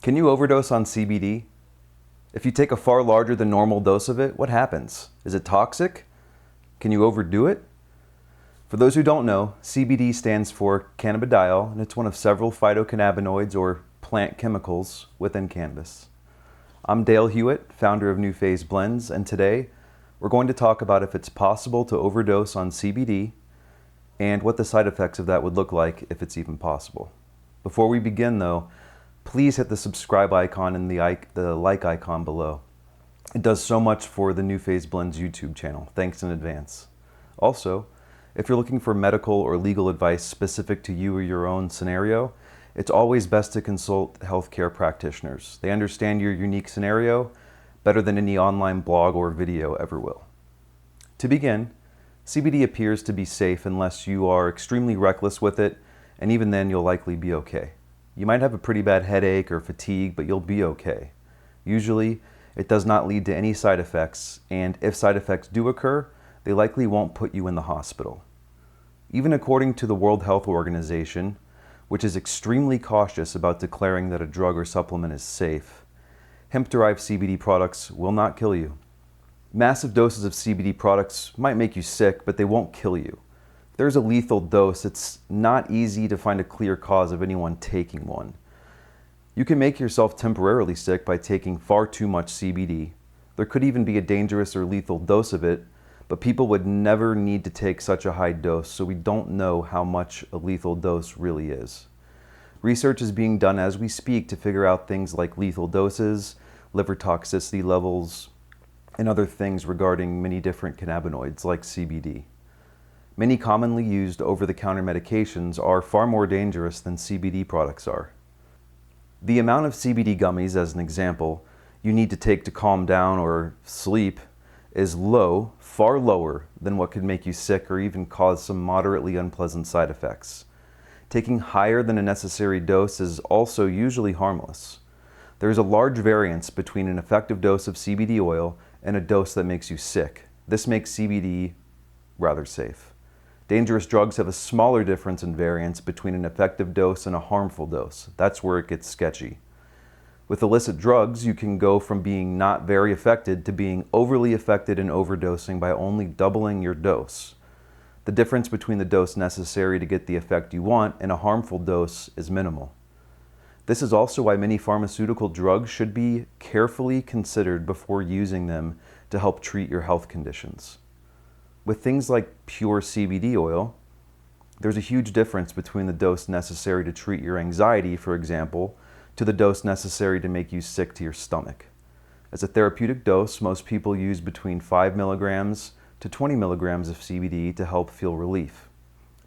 Can you overdose on CBD? If you take a far larger than normal dose of it, what happens? Is it toxic? Can you overdo it? For those who don't know, CBD stands for cannabidiol, and it's one of several phytocannabinoids or plant chemicals within cannabis. I'm Dale Hewitt, founder of New Phase Blends, and today we're going to talk about if it's possible to overdose on CBD and what the side effects of that would look like if it's even possible. Before we begin though, please hit the subscribe icon and the like icon below. It does so much for the New Phase Blends YouTube channel. Thanks in advance. Also, if you're looking for medical or legal advice specific to you or your own scenario, it's always best to consult healthcare practitioners. They understand your unique scenario better than any online blog or video ever will. To begin, CBD appears to be safe unless you are extremely reckless with it, and even then you'll likely be okay. You might have a pretty bad headache or fatigue, but you'll be okay. Usually, it does not lead to any side effects, and if side effects do occur, they likely won't put you in the hospital. Even according to the World Health Organization, which is extremely cautious about declaring that a drug or supplement is safe, hemp-derived CBD products will not kill you. Massive doses of CBD products might make you sick, but they won't kill you. If there's a lethal dose, it's not easy to find a clear cause of anyone taking one. You can make yourself temporarily sick by taking far too much CBD. There could even be a dangerous or lethal dose of it, but people would never need to take such a high dose, so we don't know how much a lethal dose really is. Research is being done as we speak to figure out things like lethal doses, liver toxicity levels, and other things regarding many different cannabinoids like CBD. Many commonly used over-the-counter medications are far more dangerous than CBD products are. The amount of CBD gummies, as an example, you need to take to calm down or sleep is low, far lower than what could make you sick or even cause some moderately unpleasant side effects. Taking higher than a necessary dose is also usually harmless. There is a large variance between an effective dose of CBD oil and a dose that makes you sick. This makes CBD rather safe. Dangerous drugs have a smaller difference in variance between an effective dose and a harmful dose. That's where it gets sketchy. With illicit drugs, you can go from being not very affected to being overly affected and overdosing by only doubling your dose. The difference between the dose necessary to get the effect you want and a harmful dose is minimal. This is also why many pharmaceutical drugs should be carefully considered before using them to help treat your health conditions. With things like pure CBD oil, there's a huge difference between the dose necessary to treat your anxiety, for example, to the dose necessary to make you sick to your stomach. As a therapeutic dose, most people use between 5 milligrams to 20 milligrams of CBD to help feel relief.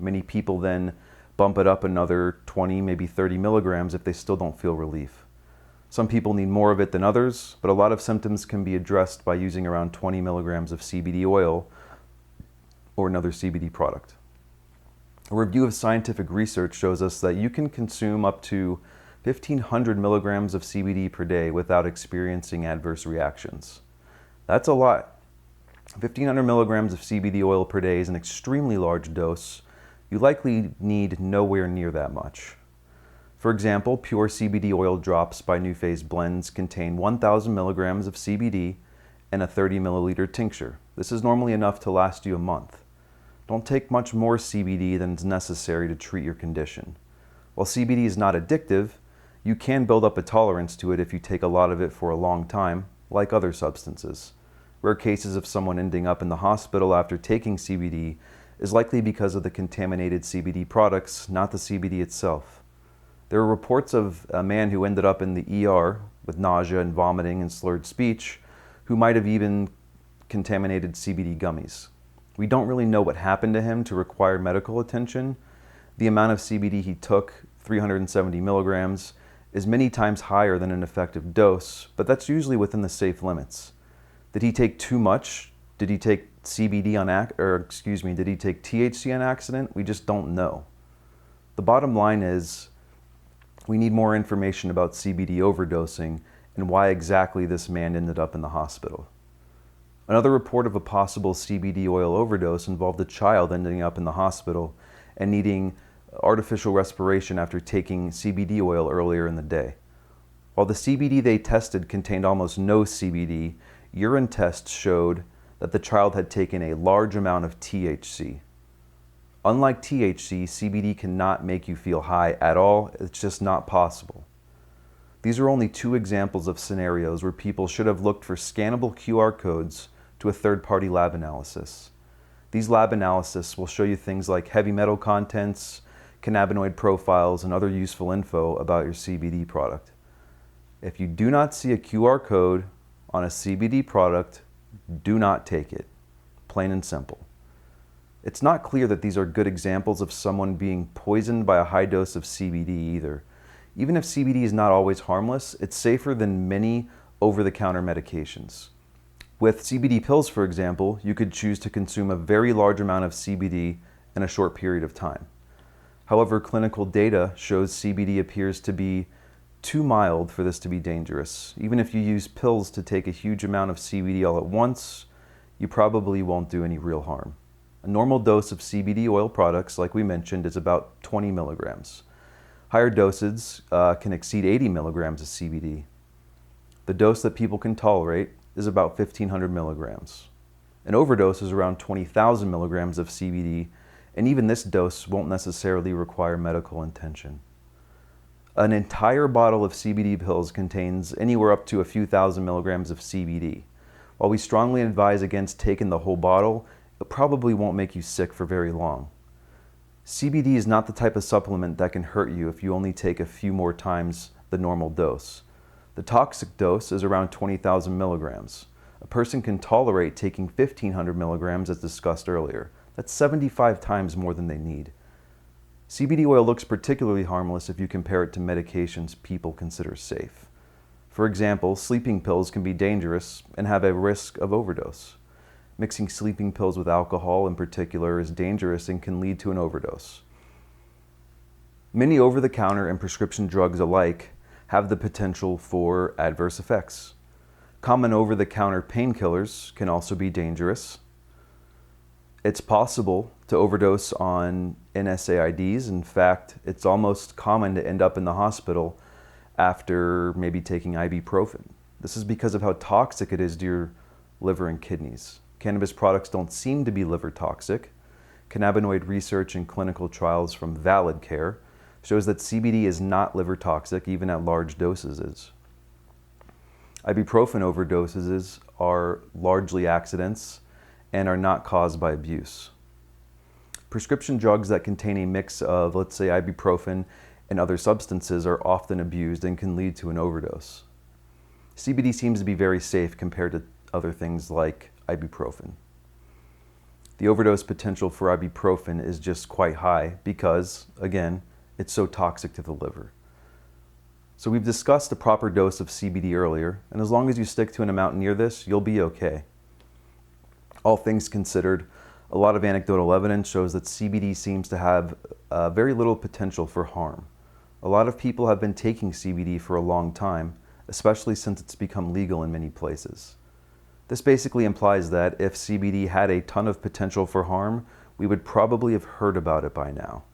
Many people then bump it up another 20, maybe 30 milligrams if they still don't feel relief. Some people need more of it than others, but a lot of symptoms can be addressed by using around 20 milligrams of CBD oil or another CBD product. A review of scientific research shows us that you can consume up to 1,500 milligrams of CBD per day without experiencing adverse reactions. That's a lot. 1,500 milligrams of CBD oil per day is an extremely large dose. You likely need nowhere near that much. For example, pure CBD oil drops by New Phase Blends contain 1,000 milligrams of CBD and a 30 milliliter tincture. This is normally enough to last you a month. Don't take much more CBD than is necessary to treat your condition. While CBD is not addictive, you can build up a tolerance to it if you take a lot of it for a long time, like other substances. Rare cases of someone ending up in the hospital after taking CBD is likely because of the contaminated CBD products, not the CBD itself. There are reports of a man who ended up in the ER with nausea and vomiting and slurred speech, who might have even contaminated CBD gummies. We don't really know what happened to him to require medical attention. The amount of CBD he took, 370 milligrams, is many times higher than an effective dose, but that's usually within the safe limits. Did he take too much? Did he take did he take THC on accident? We just don't know. The bottom line is, we need more information about CBD overdosing and why exactly this man ended up in the hospital. Another report of a possible CBD oil overdose involved a child ending up in the hospital and needing artificial respiration after taking CBD oil earlier in the day. While the CBD they tested contained almost no CBD, urine tests showed that the child had taken a large amount of THC. Unlike THC, CBD cannot make you feel high at all. It's just not possible. These are only two examples of scenarios where people should have looked for scannable QR codes to a third-party lab analysis. These lab analyses will show you things like heavy metal contents, cannabinoid profiles, and other useful info about your CBD product. If you do not see a QR code on a CBD product, do not take it. Plain and simple. It's not clear that these are good examples of someone being poisoned by a high dose of CBD either. Even if CBD is not always harmless, it's safer than many over-the-counter medications. With CBD pills, for example, you could choose to consume a very large amount of CBD in a short period of time. However, clinical data shows CBD appears to be too mild for this to be dangerous. Even if you use pills to take a huge amount of CBD all at once, you probably won't do any real harm. A normal dose of CBD oil products, like we mentioned, is about 20 milligrams. Higher doses can exceed 80 milligrams of CBD. The dose that people can tolerate is about 1,500 milligrams. An overdose is around 20,000 milligrams of CBD, and even this dose won't necessarily require medical intention. An entire bottle of CBD pills contains anywhere up to a few thousand milligrams of CBD. While we strongly advise against taking the whole bottle, it probably won't make you sick for very long. CBD is not the type of supplement that can hurt you if you only take a few more times the normal dose. The toxic dose is around 20,000 milligrams. A person can tolerate taking 1,500 milligrams as discussed earlier. That's 75 times more than they need. CBD oil looks particularly harmless if you compare it to medications people consider safe. For example, sleeping pills can be dangerous and have a risk of overdose. Mixing sleeping pills with alcohol in particular is dangerous and can lead to an overdose. Many over-the-counter and prescription drugs alike have the potential for adverse effects. Common over-the-counter painkillers can also be dangerous. It's possible to overdose on NSAIDs. In fact, it's almost common to end up in the hospital after maybe taking ibuprofen. This is because of how toxic it is to your liver and kidneys. Cannabis products don't seem to be liver toxic. Cannabinoid research and clinical trials from Valid Care shows that CBD is not liver toxic even at large doses. Ibuprofen overdoses are largely accidents and are not caused by abuse. Prescription drugs that contain a mix of, let's say, ibuprofen and other substances are often abused and can lead to an overdose. CBD seems to be very safe compared to other things like ibuprofen. The overdose potential for ibuprofen is just quite high because, again, it's so toxic to the liver. So we've discussed the proper dose of CBD earlier, and as long as you stick to an amount near this, you'll be okay. All things considered, a lot of anecdotal evidence shows that CBD seems to have very little potential for harm. A lot of people have been taking CBD for a long time, especially since it's become legal in many places. This basically implies that if CBD had a ton of potential for harm, we would probably have heard about it by now.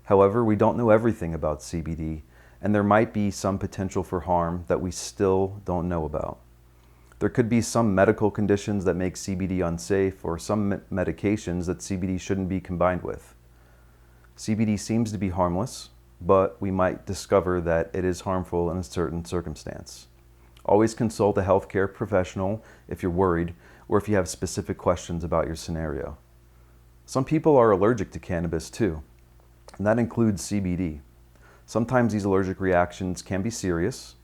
However, we don't know everything about CBD, and there might be some potential for harm that we still don't know about. There could be some medical conditions that make CBD unsafe, or some medications that CBD shouldn't be combined with. CBD seems to be harmless, but we might discover that it is harmful in a certain circumstance. Always consult a healthcare professional if you're worried or if you have specific questions about your scenario. Some people are allergic to cannabis too, and that includes CBD. Sometimes these allergic reactions can be serious,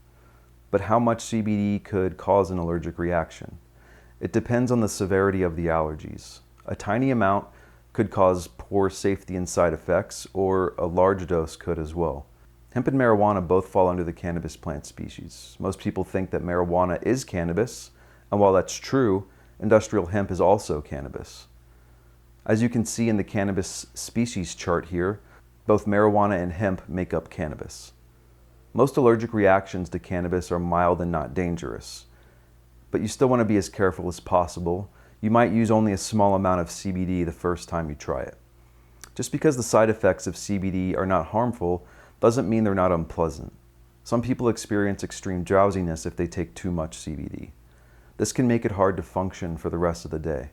but how much CBD could cause an allergic reaction? It depends on the severity of the allergies. A tiny amount could cause poor safety and side effects, or a large dose could as well. Hemp and marijuana both fall under the cannabis plant species. Most people think that marijuana is cannabis, and while that's true, industrial hemp is also cannabis. As you can see in the cannabis species chart here, both marijuana and hemp make up cannabis. Most allergic reactions to cannabis are mild and not dangerous, but you still want to be as careful as possible. You might use only a small amount of CBD the first time you try it. Just because the side effects of CBD are not harmful doesn't mean they're not unpleasant. Some people experience extreme drowsiness if they take too much CBD. This can make it hard to function for the rest of the day.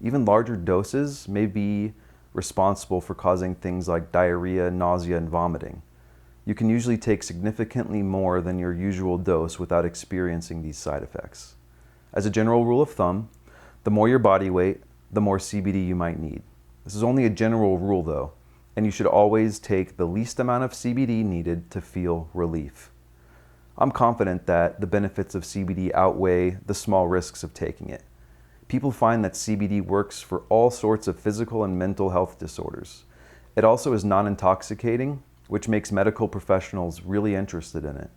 Even larger doses may be responsible for causing things like diarrhea, nausea, and vomiting. You can usually take significantly more than your usual dose without experiencing these side effects. As a general rule of thumb, the more your body weight, the more CBD you might need. This is only a general rule though, and you should always take the least amount of CBD needed to feel relief. I'm confident that the benefits of CBD outweigh the small risks of taking it. People find that CBD works for all sorts of physical and mental health disorders. It also is non-intoxicating, which makes medical professionals really interested in it.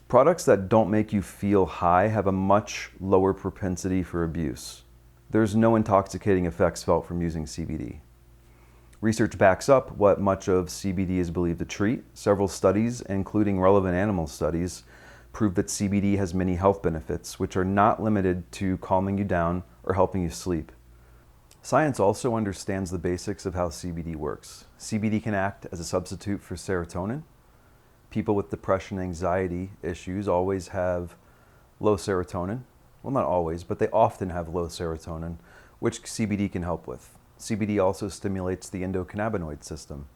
Products that don't make you feel high have a much lower propensity for abuse. There's no intoxicating effects felt from using CBD. Research backs up what much of CBD is believed to treat. Several studies, including relevant animal studies, prove that CBD has many health benefits, which are not limited to calming you down or helping you sleep. Science also understands the basics of how CBD works. CBD can act as a substitute for serotonin. People with depression and anxiety issues always have low serotonin. Well, not always, but they often have low serotonin, which CBD can help with. CBD also stimulates the endocannabinoid system.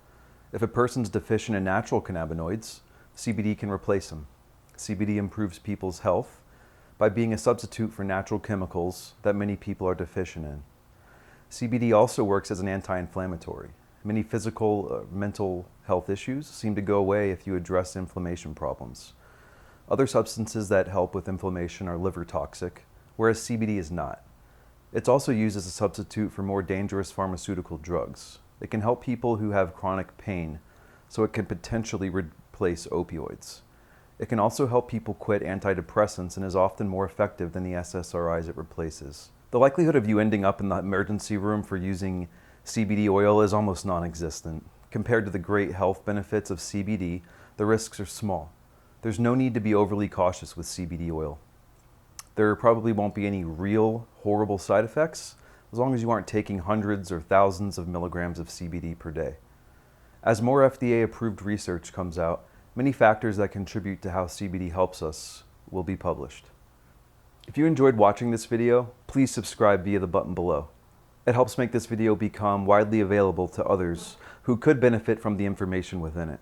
If a person's deficient in natural cannabinoids, CBD can replace them. CBD improves people's health by being a substitute for natural chemicals that many people are deficient in. CBD also works as an anti-inflammatory. Many physical or mental health issues seem to go away if you address inflammation problems. Other substances that help with inflammation are liver toxic, whereas CBD is not. It's also used as a substitute for more dangerous pharmaceutical drugs. It can help people who have chronic pain, so it can potentially replace opioids. It can also help people quit antidepressants and is often more effective than the SSRIs it replaces. The likelihood of you ending up in the emergency room for using CBD oil is almost non-existent. Compared to the great health benefits of CBD, the risks are small. There's no need to be overly cautious with CBD oil. There probably won't be any real horrible side effects as long as you aren't taking hundreds or thousands of milligrams of CBD per day. As more FDA-approved research comes out, many factors that contribute to how CBD helps us will be published. If you enjoyed watching this video, please subscribe via the button below. It helps make this video become widely available to others who could benefit from the information within it.